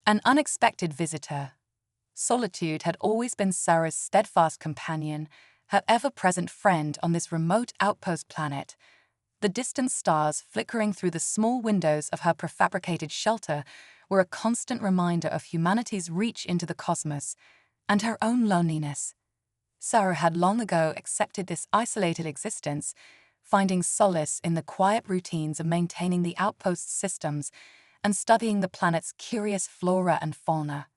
An unexpected visitor. Solitude had always been Sarah's steadfast companion, her ever-present friend on this remote outpost planet. The distant stars flickering through the small windows of her prefabricated shelter were a constant reminder of humanity's reach into the cosmos and her own loneliness. Sarah had long ago accepted this isolated existence, finding solace in the quiet routines of maintaining the outpost's systems and studying the planet's curious flora and fauna.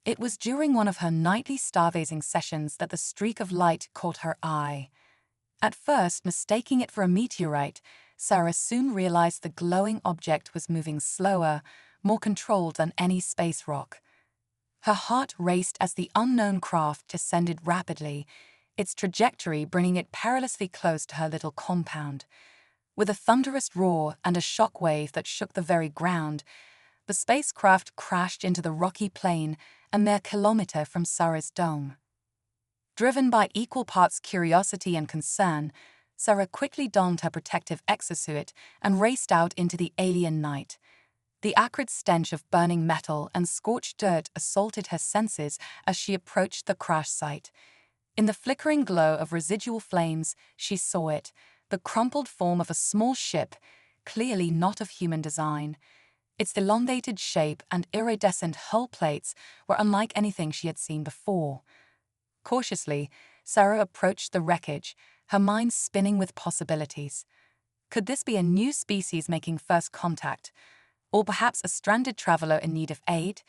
It was during one of her nightly stargazing sessions that the streak of light caught her eye. At first, mistaking it for a meteorite, Sarah soon realized the glowing object was moving slower, more controlled than any space rock. Her heart raced as the unknown craft descended rapidly, its trajectory bringing it perilously close to her little compound. With a thunderous roar and a shock wave that shook the very ground, the spacecraft crashed into the rocky plain a mere kilometer from Sarah's dome. Driven by equal parts curiosity and concern, Sarah quickly donned her protective exosuit and raced out into the alien night. The acrid stench of burning metal and scorched dirt assaulted her senses as she approached the crash site. In the flickering glow of residual flames, she saw it, the crumpled form of a small ship, clearly not of human design. Its elongated shape and iridescent hull plates were unlike anything she had seen before. Cautiously, Sarah approached the wreckage, her mind spinning with possibilities. Could this be a new species making first contact, or perhaps a stranded traveler in need of aid?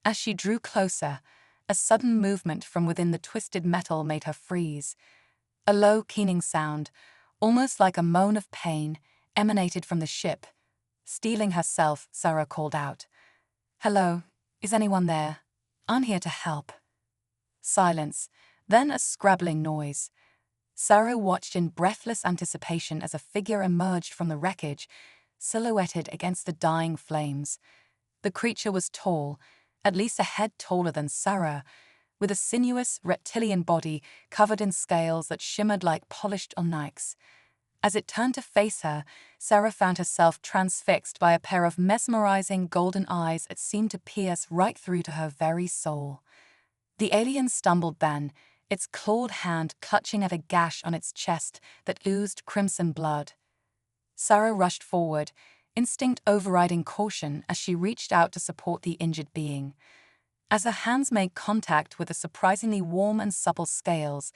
As she drew closer, a sudden movement from within the twisted metal made her freeze. A low, keening sound, almost like a moan of pain, emanated from the ship. Steeling herself, Sarah called out, "Hello, is anyone there? I'm here to help." Silence, then a scrabbling noise. Sarah watched in breathless anticipation as a figure emerged from the wreckage, silhouetted against the dying flames. The creature was tall, at least a head taller than Sarah, with a sinuous, reptilian body covered in scales that shimmered like polished onyx. As it turned to face her, Sarah found herself transfixed by a pair of mesmerizing golden eyes that seemed to pierce right through to her very soul. The alien stumbled then, its clawed hand clutching at a gash on its chest that oozed crimson blood. Sarah rushed forward, instinct overriding caution as she reached out to support the injured being. As her hands made contact with the surprisingly warm and supple scales,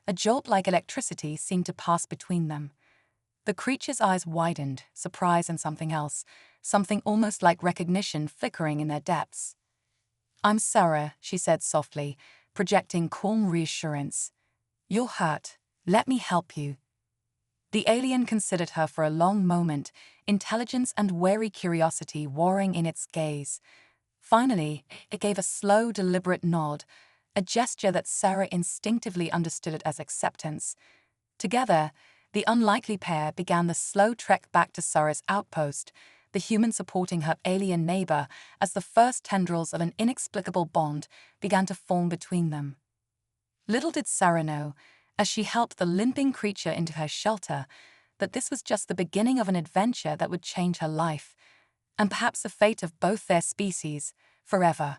a jolt like electricity seemed to pass between them. The creature's eyes widened, surprise and something else, something almost like recognition flickering in their depths. "I'm Sarah," she said softly, projecting calm reassurance. "You're hurt. Let me help you." The alien considered her for a long moment, intelligence and wary curiosity warring in its gaze. Finally, it gave a slow, deliberate nod, a gesture that Sarah instinctively understood as acceptance. Together, the unlikely pair began the slow trek back to Sarah's outpost, the human supporting her alien neighbor as the first tendrils of an inexplicable bond began to form between them. Little did Sarah know, as she helped the limping creature into her shelter, that this was just the beginning of an adventure that would change her life, and perhaps the fate of both their species, forever.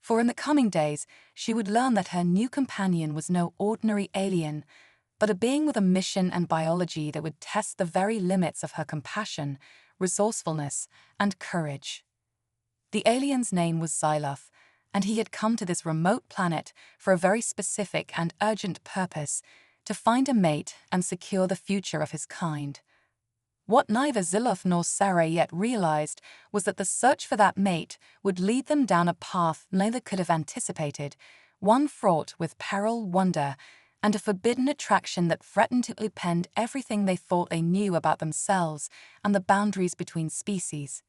For in the coming days, she would learn that her new companion was no ordinary alien, but a being with a mission and biology that would test the very limits of her compassion, resourcefulness, and courage. The alien's name was Xyloth, and he had come to this remote planet for a very specific and urgent purpose, to find a mate and secure the future of his kind. What neither Xyloth nor Sarah yet realized was that the search for that mate would lead them down a path neither could have anticipated, one fraught with peril, wonder, and a forbidden attraction that threatened to upend everything they thought they knew about themselves and the boundaries between species.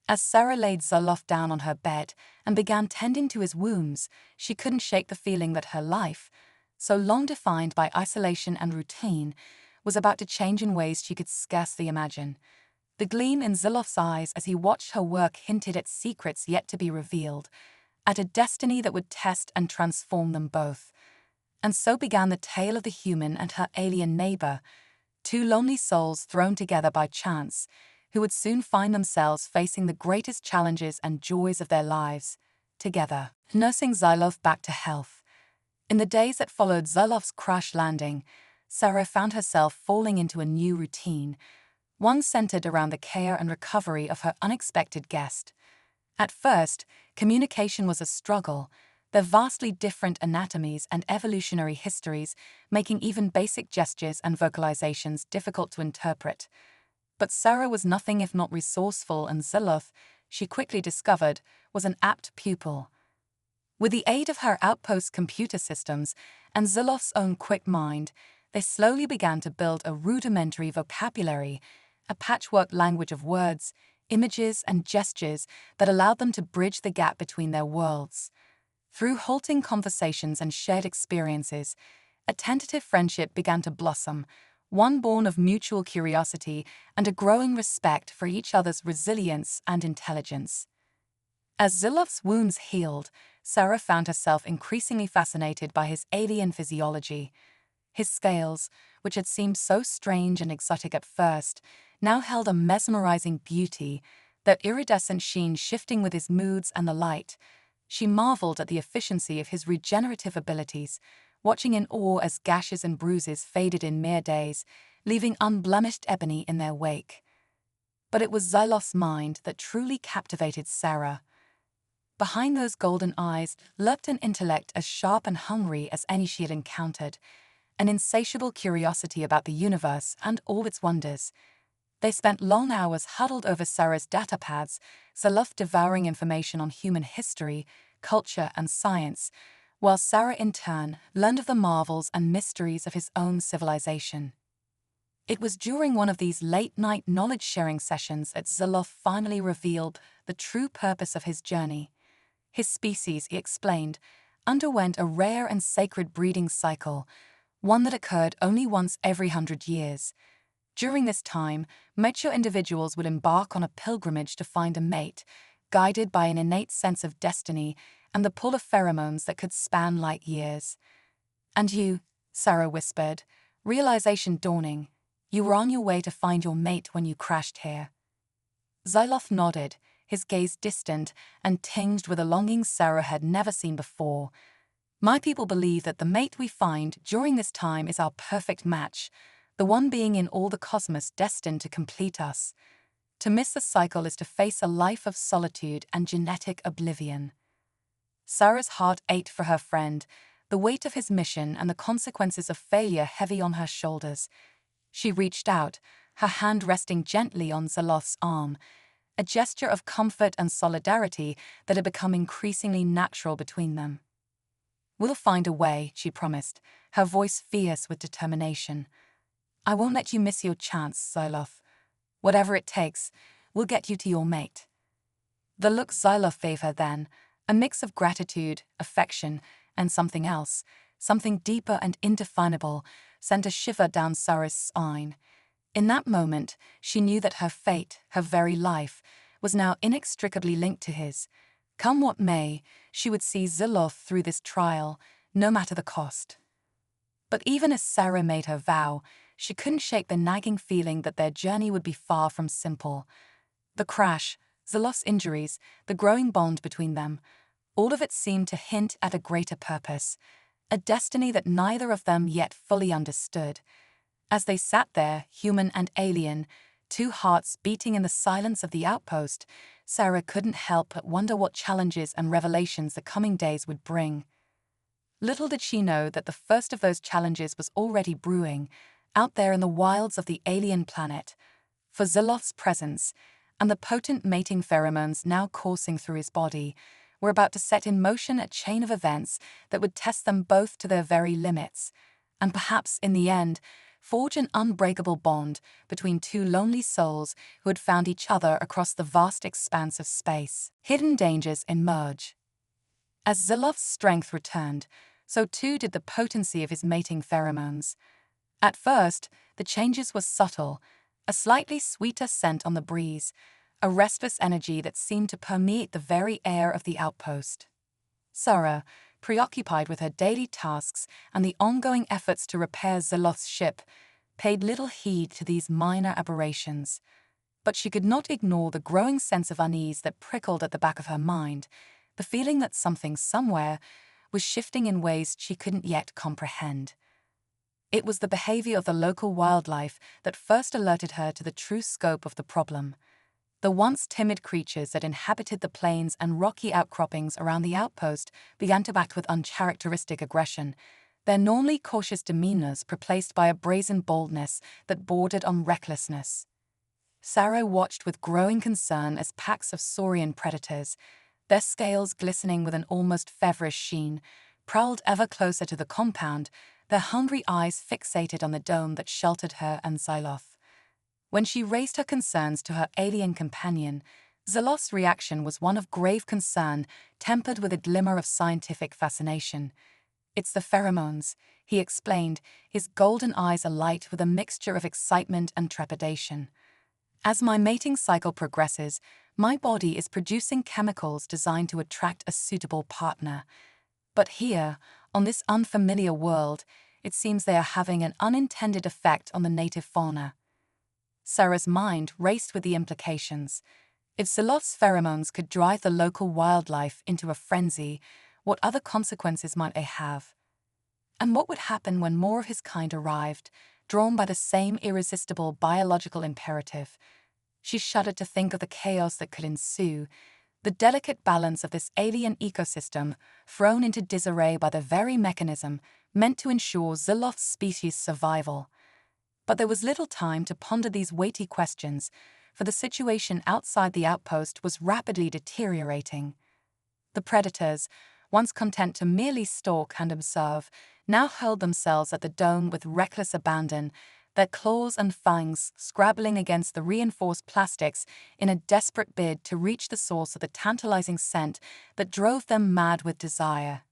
As Sarah laid Xyloth down on her bed and began tending to his wounds, she couldn't shake the feeling that her life, so long defined by isolation and routine, was about to change in ways she could scarcely imagine. The gleam in Xyloth's eyes as he watched her work hinted at secrets yet to be revealed, at a destiny that would test and transform them both. And so began the tale of the human and her alien neighbor, two lonely souls thrown together by chance, who would soon find themselves facing the greatest challenges and joys of their lives, together. Nursing Zilov back to health. In the days that followed Zilov's crash landing, Sarah found herself falling into a new routine, one centered around the care and recovery of her unexpected guest. At first, communication was a struggle, their vastly different anatomies and evolutionary histories making even basic gestures and vocalizations difficult to interpret. But Sarah was nothing if not resourceful, and Zilov, she quickly discovered, was an apt pupil. With the aid of her outpost computer systems and Zilov's own quick mind, they slowly began to build a rudimentary vocabulary, a patchwork language of words, images, and gestures that allowed them to bridge the gap between their worlds. Through halting conversations and shared experiences, a tentative friendship began to blossom, one born of mutual curiosity and a growing respect for each other's resilience and intelligence. As Zilov's wounds healed, Sarah found herself increasingly fascinated by his alien physiology. His scales, which had seemed so strange and exotic at first, now held a mesmerizing beauty, their iridescent sheen shifting with his moods and the light. She marveled at the efficiency of his regenerative abilities, watching in awe as gashes and bruises faded in mere days, leaving unblemished ebony in their wake. But it was Zilov's mind that truly captivated Sarah. Behind those golden eyes lurked an intellect as sharp and hungry as any she had encountered, an insatiable curiosity about the universe and all its wonders. They spent long hours huddled over Sarah's datapads, Zilov devouring information on human history, culture, and science, while Sarah in turn learned of the marvels and mysteries of his own civilization. It was during one of these late-night knowledge-sharing sessions that Zilov finally revealed the true purpose of his journey. His species, he explained, underwent a rare and sacred breeding cycle, one that occurred only once every 100 years. During this time, mature individuals would embark on a pilgrimage to find a mate, guided by an innate sense of destiny and the pull of pheromones that could span light years. "And you," Sarah whispered, realization dawning, "you were on your way to find your mate when you crashed here." Zilov nodded, his gaze distant and tinged with a longing Sarah had never seen before. "My people believe that the mate we find during this time is our perfect match, the one being in all the cosmos destined to complete us. To miss the cycle is to face a life of solitude and genetic oblivion." Sarah's heart ached for her friend, the weight of his mission and the consequences of failure heavy on her shoulders. She reached out, her hand resting gently on Zilov's arm, a gesture of comfort and solidarity that had become increasingly natural between them. "We'll find a way," she promised, her voice fierce with determination. "I won't let you miss your chance, Zilov. Whatever it takes, we'll get you to your mate." The look Zilov gave her then, a mix of gratitude, affection, and something else, something deeper and indefinable, sent a shiver down Sarah's spine. In that moment, she knew that her fate, her very life, was now inextricably linked to his. Come what may, she would see Zilov through this trial, no matter the cost. But even as Sarah made her vow, she couldn't shake the nagging feeling that their journey would be far from simple. The crash, Zilov's injuries, the growing bond between them, all of it seemed to hint at a greater purpose, a destiny that neither of them yet fully understood. As they sat there, human and alien, two hearts beating in the silence of the outpost, Sarah couldn't help but wonder what challenges and revelations the coming days would bring. Little did she know that the first of those challenges was already brewing, out there in the wilds of the alien planet. For Zilov's presence, and the potent mating pheromones now coursing through his body, were about to set in motion a chain of events that would test them both to their very limits, and perhaps, in the end, forge an unbreakable bond between two lonely souls who had found each other across the vast expanse of space. Hidden dangers emerge. As Zilov's strength returned, so too did the potency of his mating pheromones. At first, the changes were subtle, a slightly sweeter scent on the breeze, a restless energy that seemed to permeate the very air of the outpost. Sarah, preoccupied with her daily tasks and the ongoing efforts to repair Zilov's ship, paid little heed to these minor aberrations. But she could not ignore the growing sense of unease that prickled at the back of her mind, the feeling that something somewhere was shifting in ways she couldn't yet comprehend. It was the behavior of the local wildlife that first alerted her to the true scope of the problem. The once timid creatures that inhabited the plains and rocky outcroppings around the outpost began to act with uncharacteristic aggression, their normally cautious demeanors replaced by a brazen boldness that bordered on recklessness. Sarah watched with growing concern as packs of saurian predators, their scales glistening with an almost feverish sheen, prowled ever closer to the compound, their hungry eyes fixated on the dome that sheltered her and Zilloth. When she raised her concerns to her alien companion, Zilloth's reaction was one of grave concern, tempered with a glimmer of scientific fascination. "It's the pheromones," he explained, his golden eyes alight with a mixture of excitement and trepidation. "As my mating cycle progresses, my body is producing chemicals designed to attract a suitable partner. But here, on this unfamiliar world, it seems they are having an unintended effect on the native fauna." Sarah's mind raced with the implications. If Zilloth's pheromones could drive the local wildlife into a frenzy, what other consequences might they have? And what would happen when more of his kind arrived, drawn by the same irresistible biological imperative? She shuddered to think of the chaos that could ensue, the delicate balance of this alien ecosystem thrown into disarray by the very mechanism meant to ensure Zilloth's species' survival. But there was little time to ponder these weighty questions, for the situation outside the outpost was rapidly deteriorating. The predators, once content to merely stalk and observe, now hurled themselves at the dome with reckless abandon, their claws and fangs scrabbling against the reinforced plastics in a desperate bid to reach the source of the tantalizing scent that drove them mad with desire.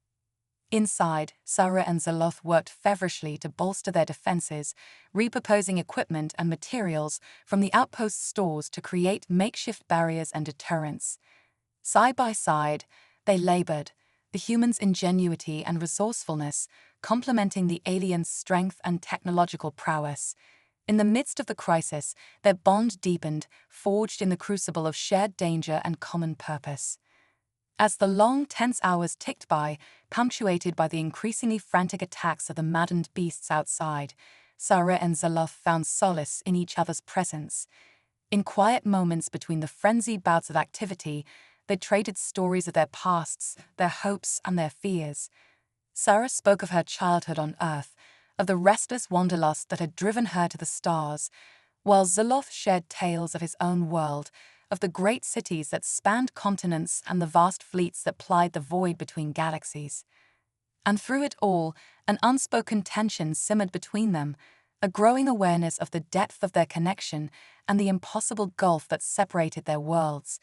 Inside, Sarah and Zilloth worked feverishly to bolster their defenses, repurposing equipment and materials from the outpost stores to create makeshift barriers and deterrents. Side by side, they labored, the humans' ingenuity and resourcefulness complementing the aliens' strength and technological prowess. In the midst of the crisis, their bond deepened, forged in the crucible of shared danger and common purpose. As the long, tense hours ticked by, punctuated by the increasingly frantic attacks of the maddened beasts outside, Sarah and Zilloth found solace in each other's presence. In quiet moments between the frenzied bouts of activity, they traded stories of their pasts, their hopes, and their fears. Sarah spoke of her childhood on Earth, of the restless wanderlust that had driven her to the stars, while Zilloth shared tales of his own world, of the great cities that spanned continents and the vast fleets that plied the void between galaxies. And through it all, an unspoken tension simmered between them, a growing awareness of the depth of their connection and the impossible gulf that separated their worlds.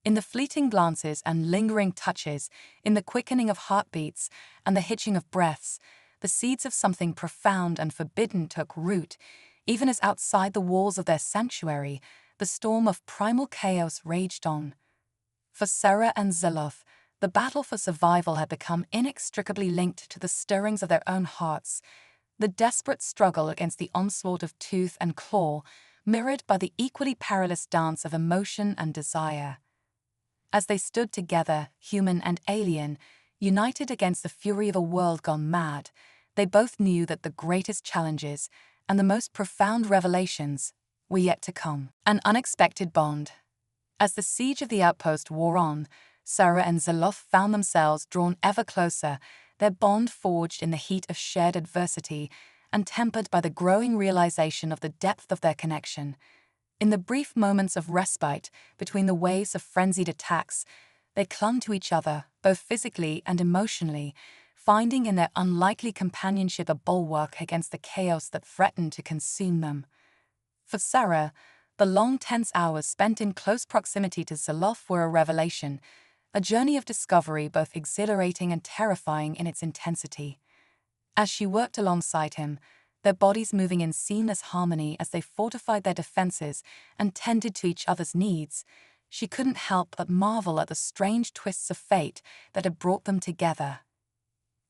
In the fleeting glances and lingering touches, in the quickening of heartbeats and the hitching of breaths, the seeds of something profound and forbidden took root, even as outside the walls of their sanctuary, the storm of primal chaos raged on. For Sarah and Zilloth, the battle for survival had become inextricably linked to the stirrings of their own hearts, the desperate struggle against the onslaught of tooth and claw, mirrored by the equally perilous dance of emotion and desire. As they stood together, human and alien, united against the fury of a world gone mad, they both knew that the greatest challenges and the most profound revelations were yet to come. An unexpected bond. As the siege of the outpost wore on, Sarah and Zilloth found themselves drawn ever closer, their bond forged in the heat of shared adversity and tempered by the growing realization of the depth of their connection. In the brief moments of respite between the waves of frenzied attacks, they clung to each other, both physically and emotionally, finding in their unlikely companionship a bulwark against the chaos that threatened to consume them. For Sarah, the long, tense hours spent in close proximity to Zilloth were a revelation, a journey of discovery both exhilarating and terrifying in its intensity. As she worked alongside him, their bodies moving in seamless harmony as they fortified their defenses and tended to each other's needs, she couldn't help but marvel at the strange twists of fate that had brought them together.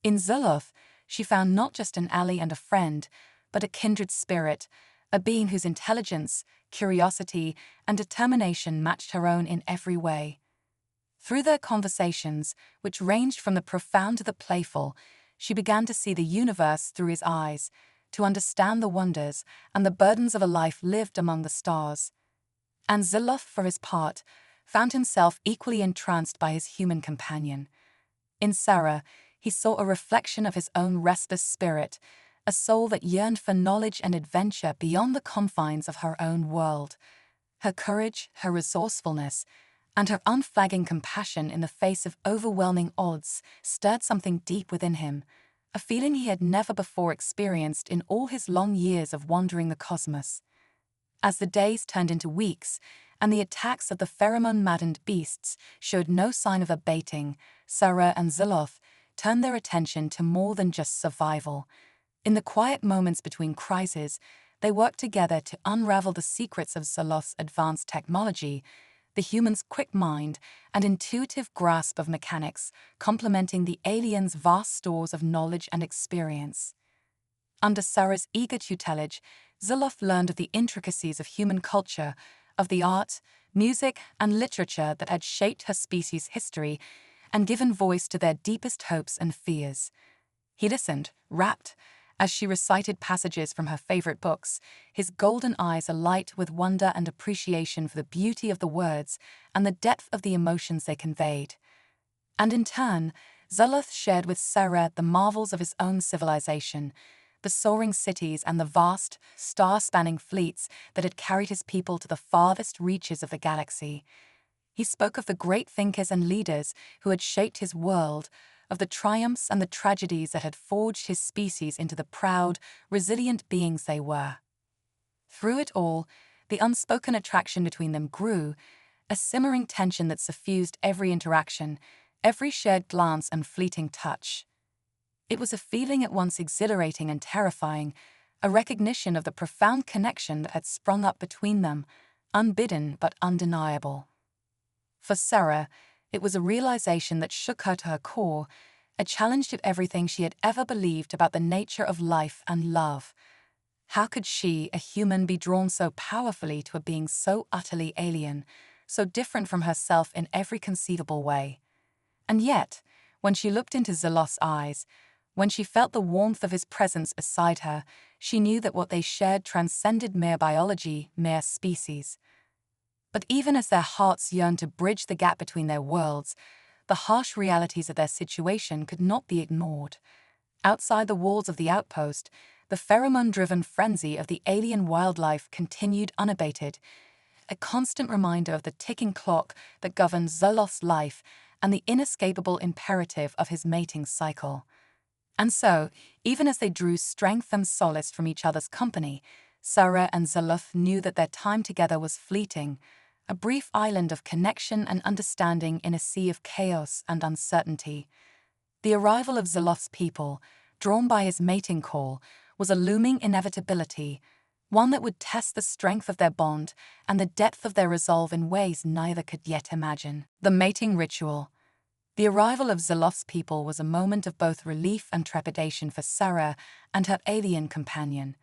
In Zilloth, she found not just an ally and a friend, but a kindred spirit, a being whose intelligence, curiosity, and determination matched her own in every way. Through their conversations, which ranged from the profound to the playful, she began to see the universe through his eyes, to understand the wonders and the burdens of a life lived among the stars. And Zilloth, for his part, found himself equally entranced by his human companion. In Sarah, he saw a reflection of his own restless spirit, a soul that yearned for knowledge and adventure beyond the confines of her own world. Her courage, her resourcefulness, and her unflagging compassion in the face of overwhelming odds stirred something deep within him, a feeling he had never before experienced in all his long years of wandering the cosmos. As the days turned into weeks, and the attacks of the pheromone-maddened beasts showed no sign of abating, Sarah and Zilloth turned their attention to more than just survival. In the quiet moments between crises, they worked together to unravel the secrets of Zilloth's advanced technology, the human's quick mind and intuitive grasp of mechanics, complementing the alien's vast stores of knowledge and experience. Under Sarah's eager tutelage, Zilloth learned of the intricacies of human culture, of the art, music, and literature that had shaped her species' history and given voice to their deepest hopes and fears. He listened, rapt, as she recited passages from her favorite books, his golden eyes alight with wonder and appreciation for the beauty of the words and the depth of the emotions they conveyed. And in turn, Zilloth shared with Sarah the marvels of his own civilization, the soaring cities and the vast, star-spanning fleets that had carried his people to the farthest reaches of the galaxy. He spoke of the great thinkers and leaders who had shaped his world, of the triumphs and the tragedies that had forged his species into the proud, resilient beings they were. Through it all, the unspoken attraction between them grew, a simmering tension that suffused every interaction, every shared glance and fleeting touch. It was a feeling at once exhilarating and terrifying, a recognition of the profound connection that had sprung up between them, unbidden but undeniable. For Sarah, it was a realization that shook her to her core, a challenge to everything she had ever believed about the nature of life and love. How could she, a human, be drawn so powerfully to a being so utterly alien, so different from herself in every conceivable way? And yet, when she looked into Zilloth's eyes, when she felt the warmth of his presence beside her, she knew that what they shared transcended mere biology, mere species. But even as their hearts yearned to bridge the gap between their worlds, the harsh realities of their situation could not be ignored. Outside the walls of the outpost, the pheromone-driven frenzy of the alien wildlife continued unabated, a constant reminder of the ticking clock that governed Zilloth's life and the inescapable imperative of his mating cycle. And so, even as they drew strength and solace from each other's company, Sarah and Zilloth knew that their time together was fleeting, a brief island of connection and understanding in a sea of chaos and uncertainty. The arrival of Zilloth's people, drawn by his mating call, was a looming inevitability, one that would test the strength of their bond and the depth of their resolve in ways neither could yet imagine. The mating ritual. The arrival of Zilloth's people was a moment of both relief and trepidation for Sarah and her alien companion.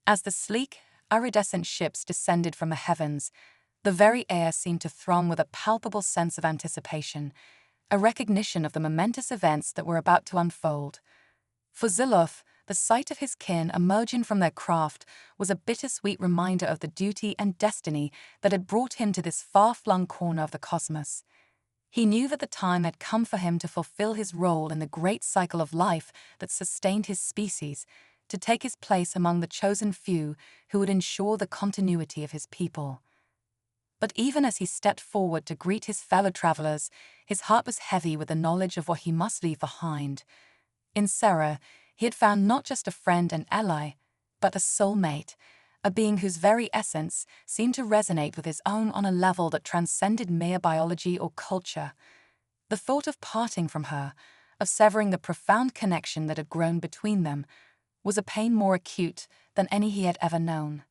As the sleek, iridescent ships descended from the heavens, the very air seemed to throng with a palpable sense of anticipation, a recognition of the momentous events that were about to unfold. For Zilloth, the sight of his kin emerging from their craft was a bittersweet reminder of the duty and destiny that had brought him to this far-flung corner of the cosmos. He knew that the time had come for him to fulfill his role in the great cycle of life that sustained his species, to take his place among the chosen few who would ensure the continuity of his people. But even as he stepped forward to greet his fellow travelers, his heart was heavy with the knowledge of what he must leave behind. In Sarah, he had found not just a friend and ally, but a soulmate, a being whose very essence seemed to resonate with his own on a level that transcended mere biology or culture. The thought of parting from her, of severing the profound connection that had grown between them, was a pain more acute than any he had ever known.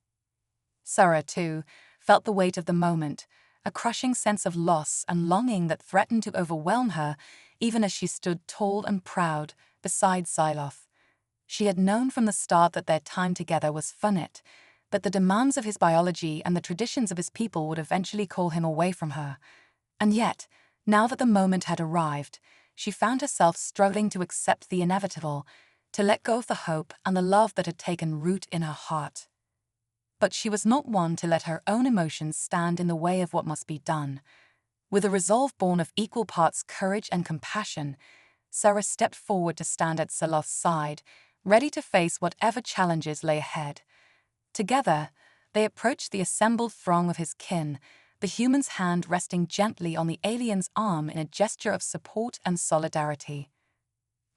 Sarah, too, felt the weight of the moment, a crushing sense of loss and longing that threatened to overwhelm her even as she stood tall and proud beside Zilloth. She had known from the start that their time together was finite, but the demands of his biology and the traditions of his people would eventually call him away from her. And yet, now that the moment had arrived, she found herself struggling to accept the inevitable, to let go of the hope and the love that had taken root in her heart. But she was not one to let her own emotions stand in the way of what must be done. With a resolve born of equal parts courage and compassion, Sarah stepped forward to stand at Zaloth's side, ready to face whatever challenges lay ahead. Together, they approached the assembled throng of his kin, the human's hand resting gently on the alien's arm in a gesture of support and solidarity.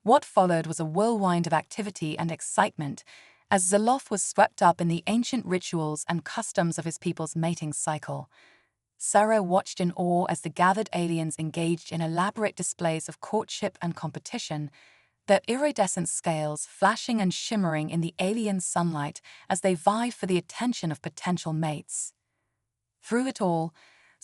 What followed was a whirlwind of activity and excitement, as Zaloth was swept up in the ancient rituals and customs of his people's mating cycle. Sarah watched in awe as the gathered aliens engaged in elaborate displays of courtship and competition, their iridescent scales flashing and shimmering in the alien sunlight as they vied for the attention of potential mates. Through it all,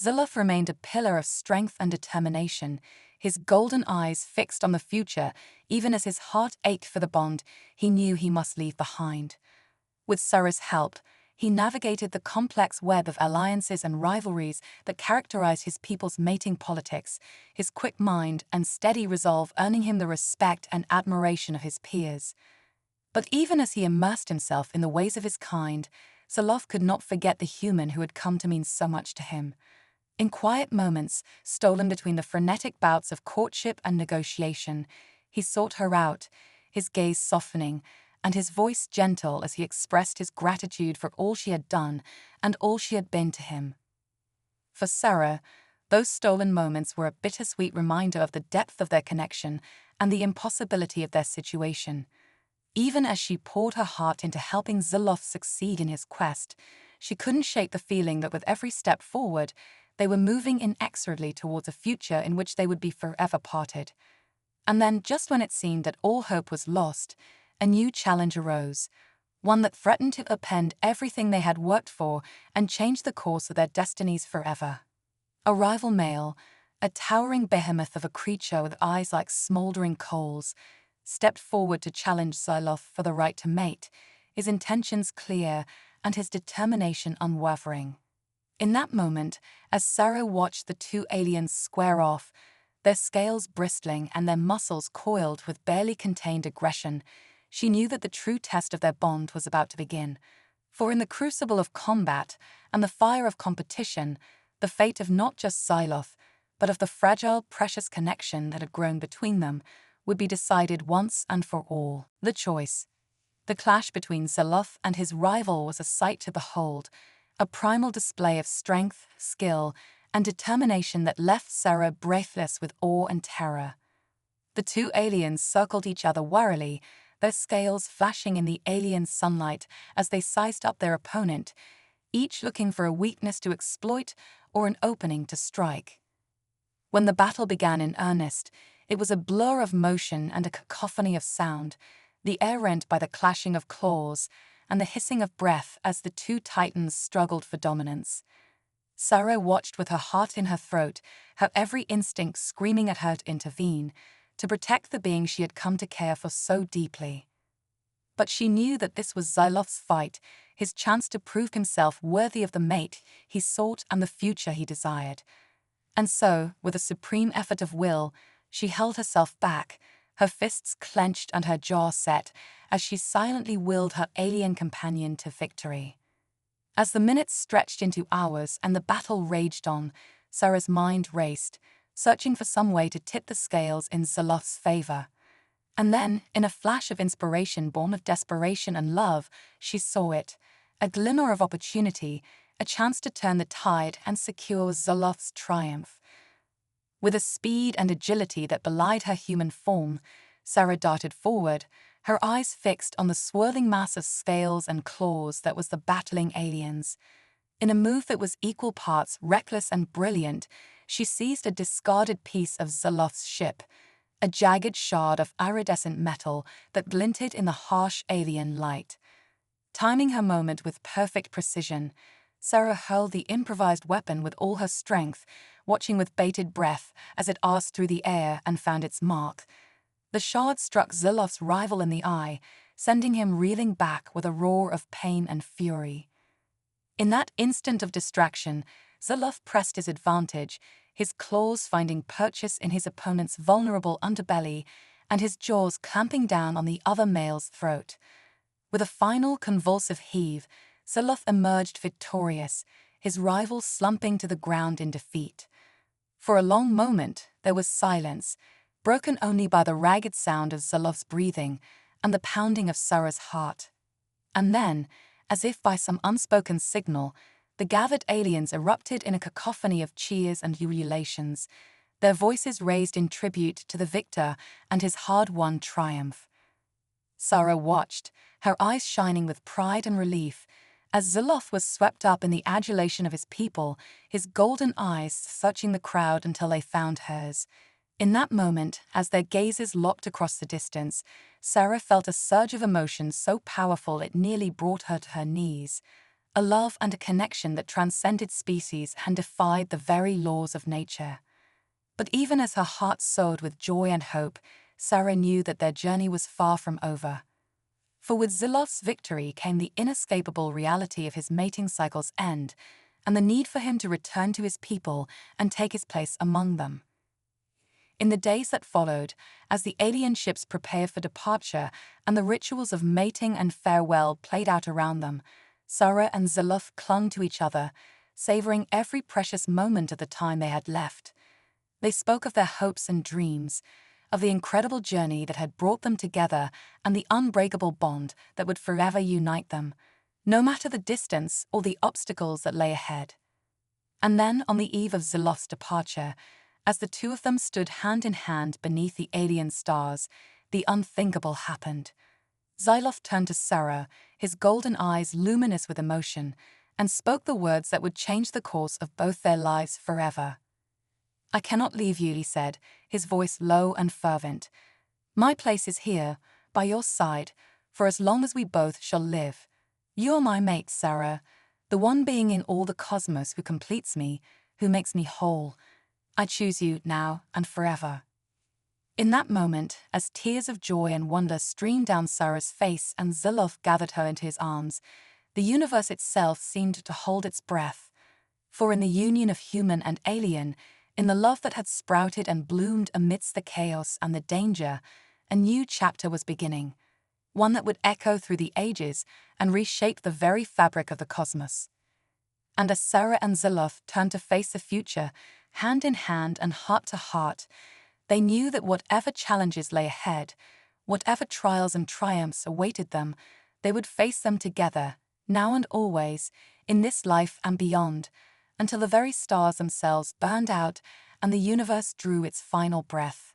Zaloth remained a pillar of strength and determination, his golden eyes fixed on the future, even as his heart ached for the bond he knew he must leave behind. With Sarah's help, he navigated the complex web of alliances and rivalries that characterized his people's mating politics, his quick mind and steady resolve earning him the respect and admiration of his peers. But even as he immersed himself in the ways of his kind, Zaloth could not forget the human who had come to mean so much to him. In quiet moments, stolen between the frenetic bouts of courtship and negotiation, he sought her out, his gaze softening, and his voice gentle as he expressed his gratitude for all she had done and all she had been to him. For Sarah, those stolen moments were a bittersweet reminder of the depth of their connection and the impossibility of their situation. Even as she poured her heart into helping Zaloth succeed in his quest, she couldn't shake the feeling that with every step forward, they were moving inexorably towards a future in which they would be forever parted. And then, just when it seemed that all hope was lost, a new challenge arose, one that threatened to upend everything they had worked for and change the course of their destinies forever. A rival male, a towering behemoth of a creature with eyes like smoldering coals, stepped forward to challenge Zaloth for the right to mate, his intentions clear and his determination unwavering. In that moment, as Sarah watched the two aliens square off, their scales bristling and their muscles coiled with barely contained aggression, she knew that the true test of their bond was about to begin. For in the crucible of combat and the fire of competition, the fate of not just Zaloth, but of the fragile, precious connection that had grown between them, would be decided once and for all. The choice. The clash between Zaloth and his rival was a sight to behold, a primal display of strength, skill, and determination that left Sarah breathless with awe and terror. The two aliens circled each other warily, their scales flashing in the alien sunlight as they sized up their opponent, each looking for a weakness to exploit or an opening to strike. When the battle began in earnest, it was a blur of motion and a cacophony of sound, the air rent by the clashing of claws and the hissing of breath as the two titans struggled for dominance. Sarah watched with her heart in her throat, her every instinct screaming at her to intervene, to protect the being she had come to care for so deeply. But she knew that this was Zaloth's fight, his chance to prove himself worthy of the mate he sought and the future he desired. And so, with a supreme effort of will, she held herself back, her fists clenched and her jaw set, as she silently willed her alien companion to victory. As the minutes stretched into hours and the battle raged on, Sarah's mind raced, searching for some way to tip the scales in Zaloth's favor. And then, in a flash of inspiration born of desperation and love, she saw it, a glimmer of opportunity, a chance to turn the tide and secure Zaloth's triumph. With a speed and agility that belied her human form, Sarah darted forward, her eyes fixed on the swirling mass of scales and claws that was the battling aliens. In a move that was equal parts reckless and brilliant, she seized a discarded piece of Zaloth's ship, a jagged shard of iridescent metal that glinted in the harsh alien light. Timing her moment with perfect precision, Sarah hurled the improvised weapon with all her strength, watching with bated breath as it arced through the air and found its mark. The shard struck Zaloth's rival in the eye, sending him reeling back with a roar of pain and fury. In that instant of distraction, Zalof pressed his advantage, his claws finding purchase in his opponent's vulnerable underbelly and his jaws clamping down on the other male's throat. With a final convulsive heave, Zalof emerged victorious, his rival slumping to the ground in defeat. For a long moment, there was silence, broken only by the ragged sound of Zalof's breathing and the pounding of Sarah's heart. And then, as if by some unspoken signal, the gathered aliens erupted in a cacophony of cheers and ululations, their voices raised in tribute to the victor and his hard-won triumph. Sarah watched, her eyes shining with pride and relief, as Zalof was swept up in the adulation of his people, his golden eyes searching the crowd until they found hers. In that moment, as their gazes locked across the distance, Sarah felt a surge of emotion so powerful it nearly brought her to her knees, a love and a connection that transcended species and defied the very laws of nature. But even as her heart soared with joy and hope, Sarah knew that their journey was far from over. For with Zalof's victory came the inescapable reality of his mating cycle's end, and the need for him to return to his people and take his place among them. In the days that followed, as the alien ships prepared for departure and the rituals of mating and farewell played out around them, Sarah and Zalof clung to each other, savoring every precious moment of the time they had left. They spoke of their hopes and dreams, of the incredible journey that had brought them together and the unbreakable bond that would forever unite them, no matter the distance or the obstacles that lay ahead. And then, on the eve of Zalof's departure, as the two of them stood hand in hand beneath the alien stars, the unthinkable happened. Zalof turned to Sarah, his golden eyes luminous with emotion, and spoke the words that would change the course of both their lives forever. "I cannot leave you," he said, his voice low and fervent. "My place is here, by your side, for as long as we both shall live. You are my mate, Sarah, the one being in all the cosmos who completes me, who makes me whole. I choose you now and forever." In that moment, as tears of joy and wonder streamed down Sarah's face and Zalof gathered her into his arms, the universe itself seemed to hold its breath. For in the union of human and alien, in the love that had sprouted and bloomed amidst the chaos and the danger, a new chapter was beginning, one that would echo through the ages and reshape the very fabric of the cosmos. And as Sarah and Zalof turned to face the future, hand in hand and heart to heart, they knew that whatever challenges lay ahead, whatever trials and triumphs awaited them, they would face them together, now and always, in this life and beyond, until the very stars themselves burned out and the universe drew its final breath.